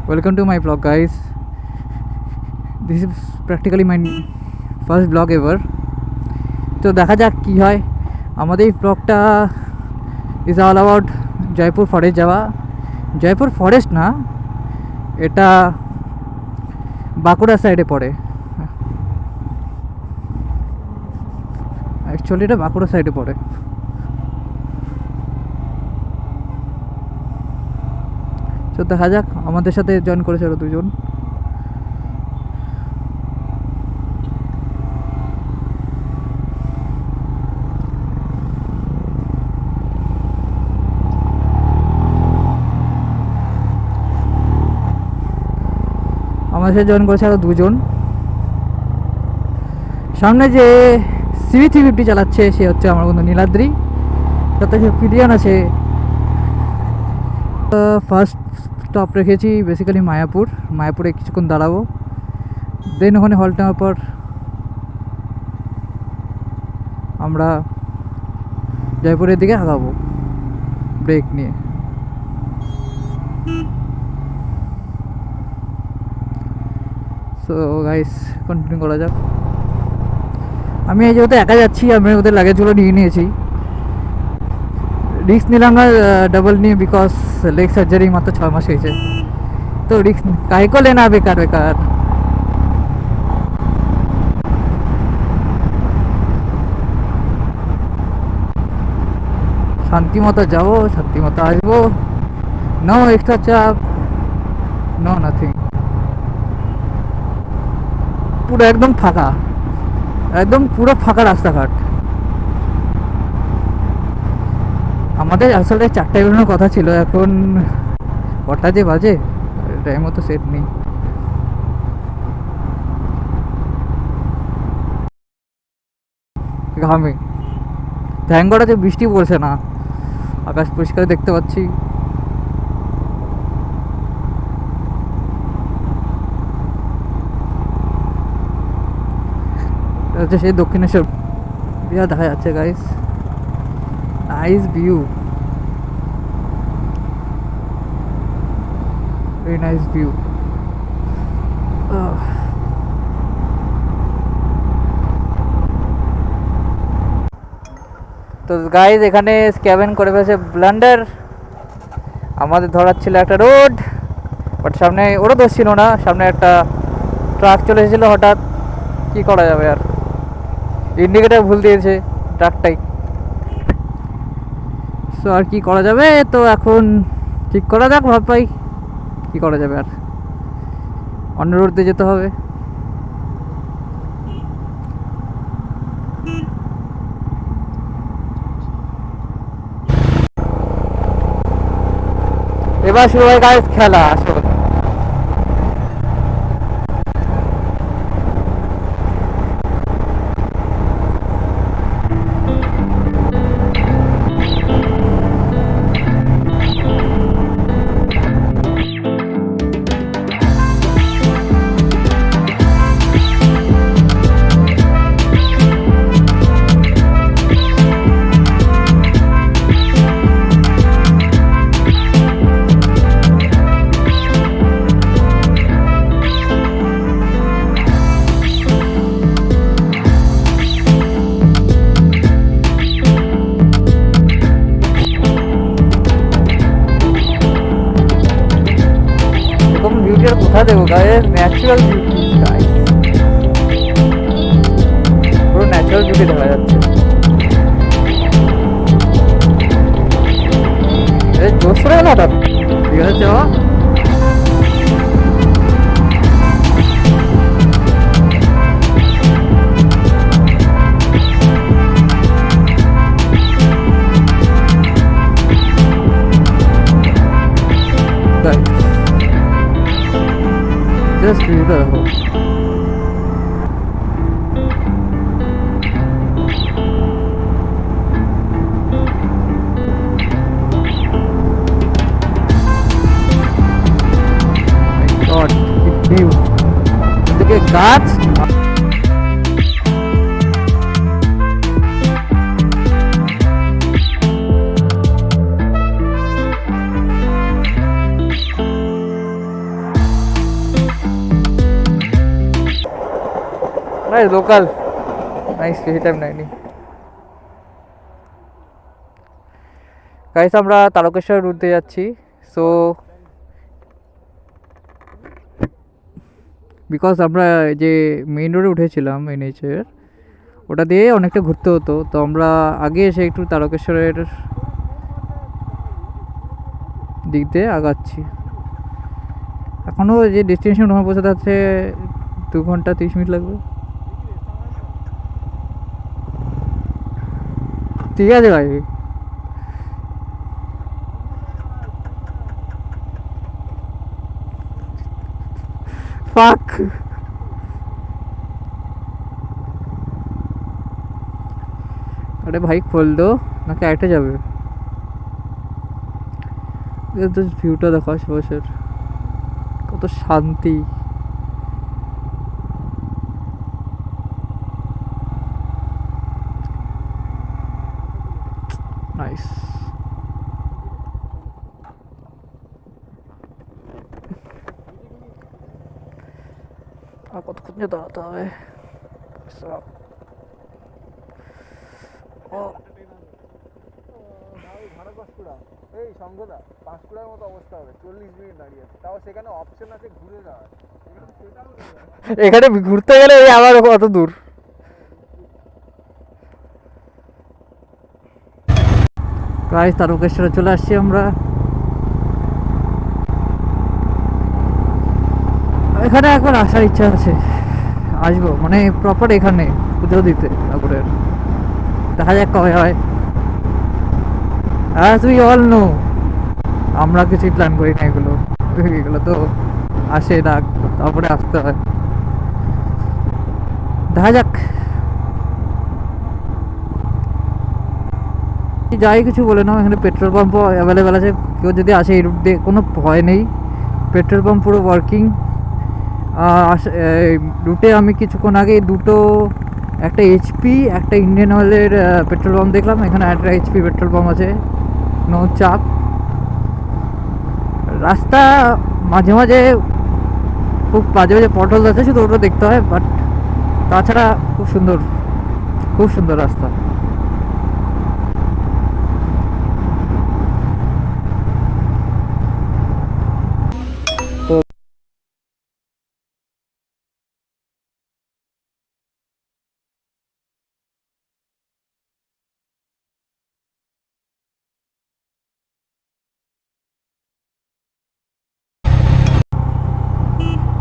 Welcome to my vlog, guys. This is practically my first vlog ever. তো দেখা যাক কি হয়। আমাদের এই ব্লগটা is all about Jaipur forest যাওয়া। জয়পুর ফরেস্ট না, এটা বাঁকুড়া সাইডে পড়ে। অ্যাকচুয়ালি এটা বাঁকুড়া সাইডে পড়ে। তো দেখা যাক, আমাদের সাথে জয়েন করেছে আরো দুজন। আমাদের সাথে জয়েন করেছে আরো দুজন। সামনে যে CV350 চালাচ্ছে সে হচ্ছে আমার বন্ধু নীলাদ্রি, তাতে পিডিয়ান আছে। ফার্স্ট স্টপ রেখেছি বেসিক্যালি মায়াপুরে কিছুক্ষণ দাঁড়াবো, দেন ওখানে হল্ট নেওয়ার পর আমরা জয়পুরের দিকে আগাবো ব্রেক নিয়ে। সো গাইস, কন্টিনিউ করা যাক। আমি এই যেহেতু একা যাচ্ছি, আমি ওদের লাগেজগুলো নিয়ে নিয়েছি। রিস্ক নিলাম না ডাবল নিয়ে, বিকজ লেগ সার্জারি মাত্র 6 মাস হয়েছে। তো রিস্ক কাই কো লেনা বেকার বেকার। শান্তি মতো যাবো, শান্তি মতো আসবো। নো এক্সট্রা চাপ, নো নাথিং। পুরো একদম ফাঁকা, একদম পুরো ফাঁকা রাস্তাঘাট। আমাদের আসলে 4টায় বেরোনোর কথা ছিল, এখন কটা যে বাজে টাইমও তো সেট নেই। ঘামে, থ্যাঙ্ক গড আছে বৃষ্টি পড়ছে না, আকাশ পরিষ্কার দেখতে পাচ্ছি। হচ্ছে সেই দক্ষিণেশ্বর দেখা যাচ্ছে guys, nice view, very nice view. তো গাইস, এখানে স্ক্যাভেন করে ফেলেছে ব্লান্ডার। আমাদের ধরার ছিল একটা রোড, বাট সামনে ওরও দোষ ছিল না, সামনে একটা ট্রাক চলে এসেছিলো হঠাৎ। কি করা যাবে আর, ইন্ডিকেটার ভুল দিয়েছে ট্রাকটাই। সো আর কি করা যাবে, তো এখন ঠিক করা যাক, ভাব পাই কি করা যাবে, আর অন্য রোড দিয়ে যেতে হবে। এবার শুরু হয় গাইস খেলা আসলে। কোথা দেবো গায়ে, ন্যাচারাল বিউটি গাইস, পুরো ন্যাচারাল বিউটি দেখা যাচ্ছে। জোশ করে গেল হঠাৎ, ঠিক আছে যাওয়া। জাস্ট ভিউটা দেখো। গড, কি ভিউ, এদিকে গাছ। লোকাল নাইস, বেশি টাইম নেয়নি। গাইস আমরা তারকেশ্বর রুট দিয়ে যাচ্ছি। সো বিকজ আমরা যে মেইন রোডে উঠেছিলাম এনএইচের, ওটা দিয়ে অনেকটা ঘুরতে হতো, তো আমরা আগে এসে একটু তারকেশ্বরের দিক দিয়ে আগাচ্ছি। এখনও যে ডেস্টিনেশন ওখানে পৌঁছাতে আছে 2 ঘন্টা 30 মিনিট লাগবে। ঠিক আছে ভাই। ফাক, আরে ভাই খোল দো, নাকি আরেকটা যাবে? তো ভিউটা দেখো আশেপাশের, কত শান্তি। নাইস। আর কতক্ষণ যে দাঁড়াতে হবে? ও এই সঙ্গদা 5 মতো অবস্থা হবে, 40 মিনিট দাঁড়িয়ে আছে, তাও সেখানে অপশন আছে ঘুরে যাওয়ার। এখানে ঘুরতে গেলে এই আবার কত দূর। প্রায় তারকেশ্বরে চলে আসছি আমরা। এখানে একবার আসার ইচ্ছা আছে, আসবো মানে প্রপার এখানে পুজো দিতে ঠাকুরের। দেখা যাক কবে হয়। অ্যাজ উই অল নো, আমরা কিছুই প্ল্যান করি না, এগুলো এগুলো তো আসে না, তারপরে আসতে হয়। দেখা যাক। যাই কিছু বলে নাও, এখানে পেট্রোল পাম্পও অ্যাভেলেবেল আছে, কেউ যদি আসে এই রুট দিয়ে কোনো ভয় নেই, পেট্রোল পাম্প পুরো ওয়ার্কিং। রুটে আমি কিছুক্ষণ আগে দুটো, একটা এইচপি একটা ইন্ডিয়ান অয়েলের পেট্রোল পাম্প দেখলাম। এখানে একটা এইচপি পেট্রোল পাম্প আছে, নো চাপ। রাস্তা মাঝে মাঝে খুব বাজে বাজে পটল আছে, শুধু ওটা দেখতে হয়, বাট তাছাড়া খুব সুন্দর, খুব সুন্দর রাস্তা।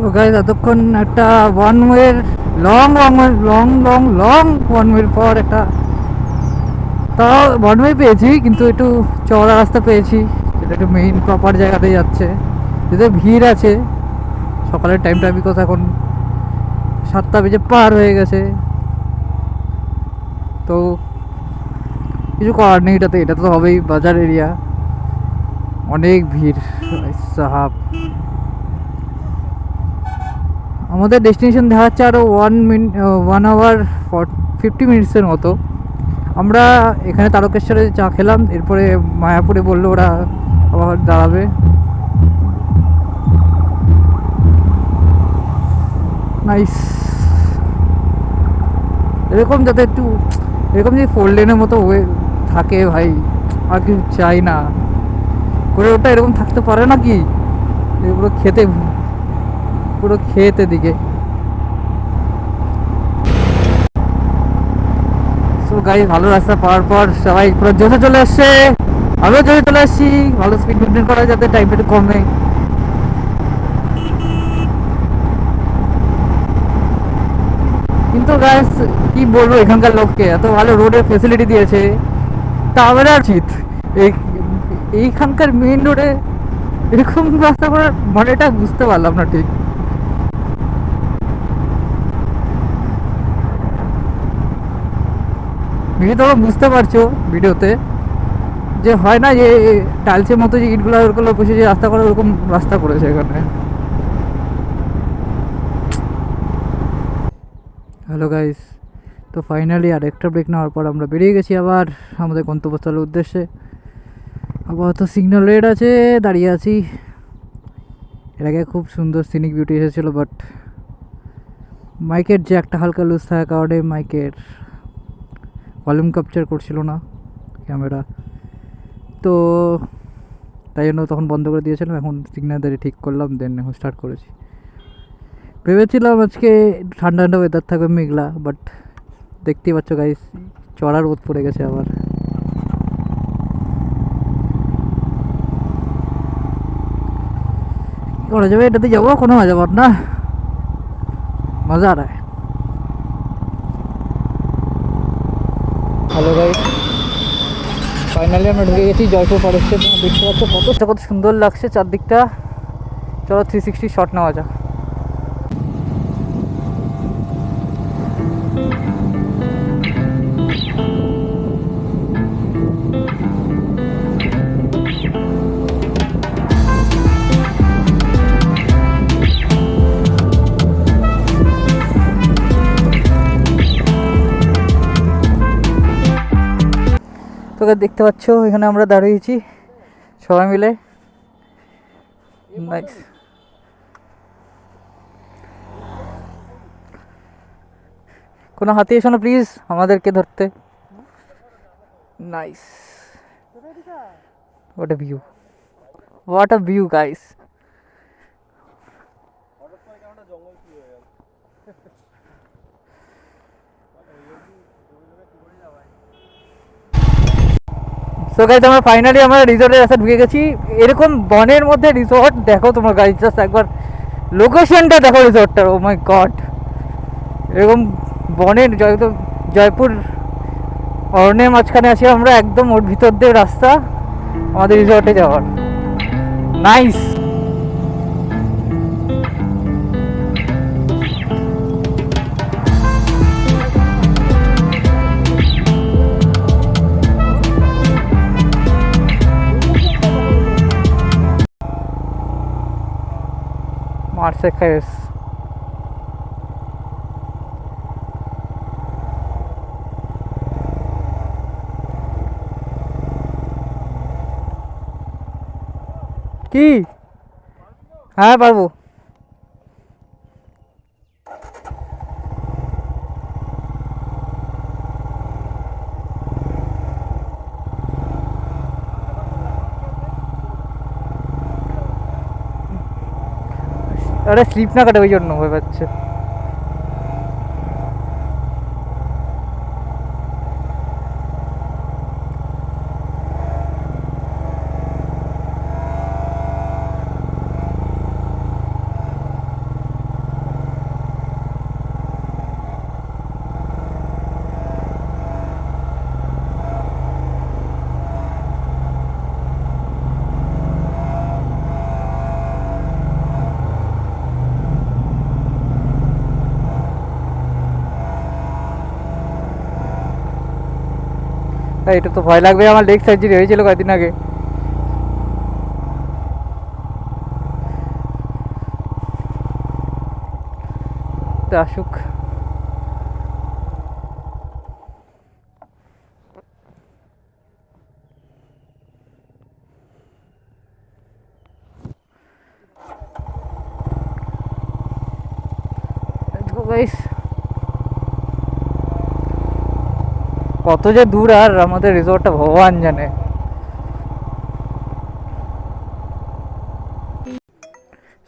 তো গাইজ এতক্ষণ একটা ওয়ান ওয়ের long long long long long one ওয়ের পর একটা, তাও ওয়ান ওয়ে পেয়েছি, কিন্তু একটু চওড়া রাস্তা পেয়েছি, যেটা একটু মেইন প্রপার জায়গাতেই যাচ্ছে। যেতে ভিড় আছে সকালের টাইমটা, বিকজ এখন 7টা বেজে পার হয়ে গেছে, তো কিছু করার নেই। এটা তো হবেই, বাজার এরিয়া, অনেক ভিড় সাহাব। আমাদের ডেস্টিনেশন দেখাচ্ছে আরও 1 আওয়ার 50 মিনিটসের মতো। আমরা এখানে তারকেশ্বরে চা খেলাম, এরপরে মায়াপুরে বললো ওরা আবার দাঁড়াবে। নাইস, এরকম যাতে একটু এরকম যে 4 লেনের মতো ওয়ে থাকে ভাই, আর কিছু চাই না। করে ওটা এরকম থাকতে পারে না কি, পুরো খেতে দিকে। সো গাড়ি ভালো রাস্তা পাওয়ার পর সবাই পুরো জোরে চলে আসছে, আমিও জোরে চলে আসছি। ভালো স্পিড মেনটেন করা যাতে টাইমটা একটু কমে। কিন্তু গাইস কি বলবো, এখানকার লোককে এত ভালো রোডের ফেসিলিটি দিয়েছে, তা আমাদের আর উচিত এইখানকার মেইন রোডে এরকম রাস্তা করার মানেটা বুঝতে পারলাম না ঠিক। তুমি তো বুঝতে পারছো ভিডিওতে যে হয় না, যে টাইলসের মতো যে ইটগুলো ওগুলো বসে যে রাস্তা করে, ওরকম রাস্তা করেছে এখানে। হ্যালো গাইস, তো ফাইনালি আর একটা ব্রেক নেওয়ার পর আমরা বেরিয়ে গেছি আবার আমাদের গন্তব্যস্থলের উদ্দেশ্যে। আপাতত সিগন্যাল রেড আছে, দাঁড়িয়ে আছি। এর আগে খুব সুন্দর সিনিক বিউটি এসেছিলো, বাট মাইকের যে একটা হালকা লুজ থাকার কারণে মাইকের ভলিউম ক্যাপচার করছিল না ক্যামেরা, তো তাই জন্য তখন বন্ধ করে দিয়েছিলাম। এখন সিগন্যাল দিয়ে ঠিক করলাম, দেন এখন স্টার্ট করেছি। ভেবেছিলাম আজকে ঠান্ডা ঠান্ডা ওয়েদার থাকবে, মেঘলা, বাট দেখতেই পাচ্ছ গাইস চড়ার রোদ পড়ে গেছে আবার। করা যাবে, এটাতে যাবো, কোনো মজা পাব না, মজা আর হ্যালো গাইস, ফাইনালি আমরা ঢুকে গেছি জয়পুর ফরেস্টে। তোমরা দেখতে পাচ্ছ কত সুন্দর লাগছে চারদিকটা। চলো 360 শট নেওয়া যাক। তোকে দেখতে পাচ্ছ এখানে আমরা দাঁড়িয়েছি সবাই মিলে। নাইস, কোনো হাতি এসো না প্লিজ আমাদেরকে ধরতে। Nice, what a view, what a view guys. So guys আমরা ফাইনালি আমরা রিসর্টের কাছে ঢুকে গেছি। এরকম বনের মধ্যে রিসর্ট দেখো তোমরা গাইস, জাস্ট একবার লোকেশনটা দেখো রিসর্টটার, ও মাই গড। এরকম বনের জয়পুর অরণ্যের মাঝখানে আছি আমরা, একদম ওর ভিতর দিয়ে রাস্তা আমাদের রিসর্টে যাওয়ার। নাইস, মারছে খেস। কি? হ্যাঁ পারবো। আরে স্লিপ না কাটে ওই জন্য ভয় পাচ্ছে। এটা তো ভয় লাগবে, আমার লেগ সার্জারি হয়েছিল কয়েকদিন আগে। আসুক, কত যে দূর আর আমাদের রিসর্টটা ভগবান জানে।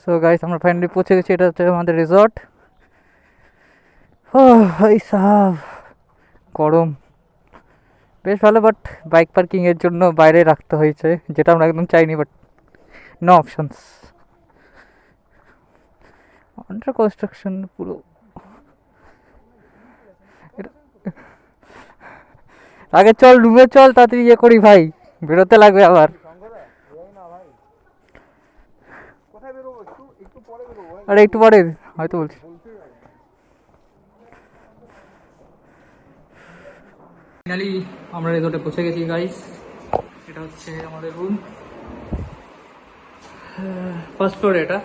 সো গাইস আমরা ফাইনালি পৌঁছে গেছি, এটা হচ্ছে আমাদের রিসর্ট। ও ভাই সাহেব গরম বেশ ভালো, বাট বাইক পার্কিংয়ের জন্য বাইরে রাখতে হয়েছে, যেটা আমরা একদম চাইনি, but no options. Under construction পুরো। আগে চল রুমে চল, তাড়াতাড়ি ইয়ে করি ভাই, বেরোতে লাগবে আবার। আরে একটু পরে হয়তো বলছি। ফাইনালি আমরা রিসর্টে পৌঁছে গেছি গাইস। এটা হচ্ছে আমাদের রুম, ফার্স্ট ফ্লোরে। এটা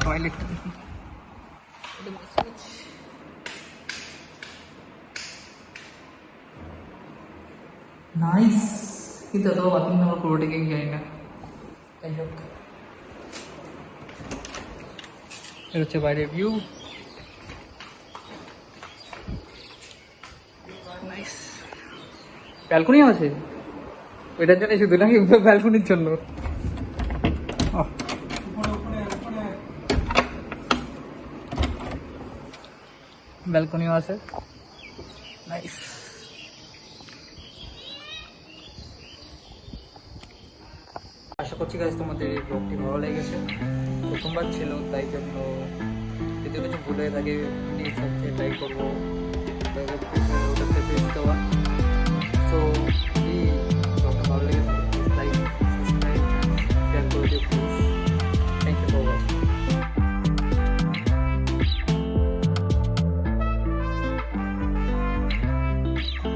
টয়লেট দেখি, নাইস, কিন্তু এত বাথরুম আমার পুরোটাকে জানি না। যাই হোক, এটা হচ্ছে বাইরের ভিউ। ব্যালকনিও আছে ওইটার জন্য শুধু নাকি ব্যালকনির জন্য ব্যালকনিও আছে নাইস। আশা করছি গাইস তোমাদের এই ব্লগটি ভালো লেগেছে। প্রথমবার ছিল তাই জন্য যদি কিছু ভুল হয়ে থাকে প্লিজ হচ্ছে ট্রাই করবো